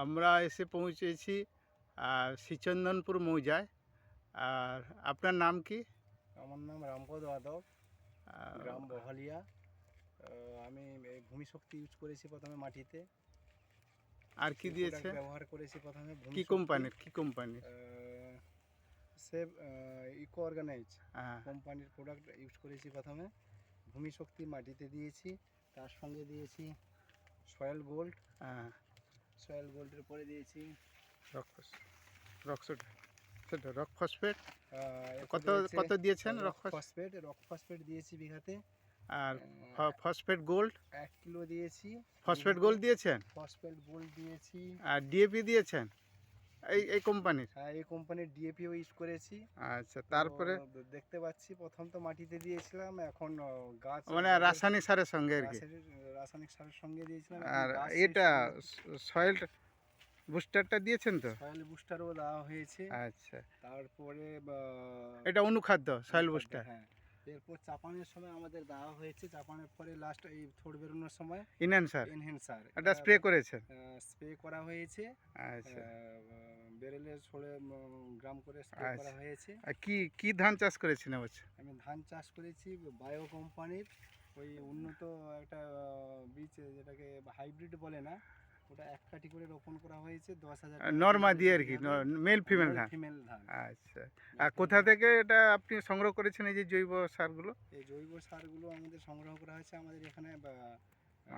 আমরা এসে পৌঁছেছি শ্রীচন্দনপুর মৌজায়। আর আপনার নাম কি? আমার নাম রামপদ যাদব, আহ, গ্রাম বহালিয়া। আমি এই ভূমি শক্তি ইউজ করেছি প্রথমে মাটিতে। আর কি দিয়েছে? ব্যবহার করেছি প্রথমে কি ভূমি কোম্পানির? কি কোম্পানির? সেভ ইকো অর্গানাইজ হ্যাঁ। কোম্পানির প্রোডাক্ট ইউজ করেছি প্রথমে। ভূমি শক্তি মাটিতে দিয়েছি, তার সঙ্গে দিয়েছি সয়েল গোল্ড। হ্যাঁ। সয়েল গোল্ডের পরে দিয়েছি রক ফসফেট। কত দিয়েছেন রক ফসফেট দিয়েছি বিঘাতে। আর ফসফেট গোল্ড 1 কিলো দিয়েছি। ফসফেট গোল্ড দিয়েছেন? ফসফেট গোল্ড দিয়েছি। আর ডিএপি দিয়েছেন এই কোম্পানির? হ্যাঁ, এই কোম্পানির ডিএপিও ইউজ করেছি। আচ্ছা, তারপরে দেখতে পাচ্ছি প্রথম তো মাটিতে দিয়েছিলাম, এখন গাছ মানে রাসায়নিক সারের সঙ্গে আর কি। রাসায়নিক সারের সঙ্গে দিয়েছিলাম। আর এটা সয়েল বুস্টারটা দিয়েছেন তো? সয়েল বুস্টারও দেওয়া হয়েছে। আচ্ছা, তারপরে এটা অনুখাদ্য সয়েল বুস্টার। হ্যাঁ, এরপর চাপানোর সময় আমাদের দেওয়া হয়েছে। চাপানোর পরে লাস্ট এই থোড় বেরোনোর সময় এনহ্যান্সার এটা স্প্রে করেছেন? স্প্রে করা হয়েছে। আচ্ছা, বেরেলে 16 গ্রাম করে স্প্রে করা আচ্ছা। হয়েছে। আর কি ধান চাষ করেছেন এবছর? আমি ধান চাষ করেছি বায়ো কোম্পানির, ওই উন্নত একটা বীজ, যেটাকে হাইব্রিড বলে না, ওটা 1 কাঠি করে রোপণ করা হয়েছে। 10,000 নর্মা দিয়ে আর কি, মেল ফিমেল ধান। ধান। আচ্ছা, আর কোথা থেকে এটা আপনি সংগ্রহ করেছেন এই যে জৈব সারগুলো? এই জৈব সারগুলো আমাদের সংগ্রহ করা হয়েছে। আমাদের এখানে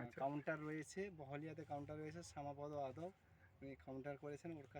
আচ্ছা। কাউন্টার রয়েছে, বহলিয়াতে কাউন্টার রয়েছে, শ্যামাপদ যাদব উনি কাউন্টার করেছেন। ওর কাছ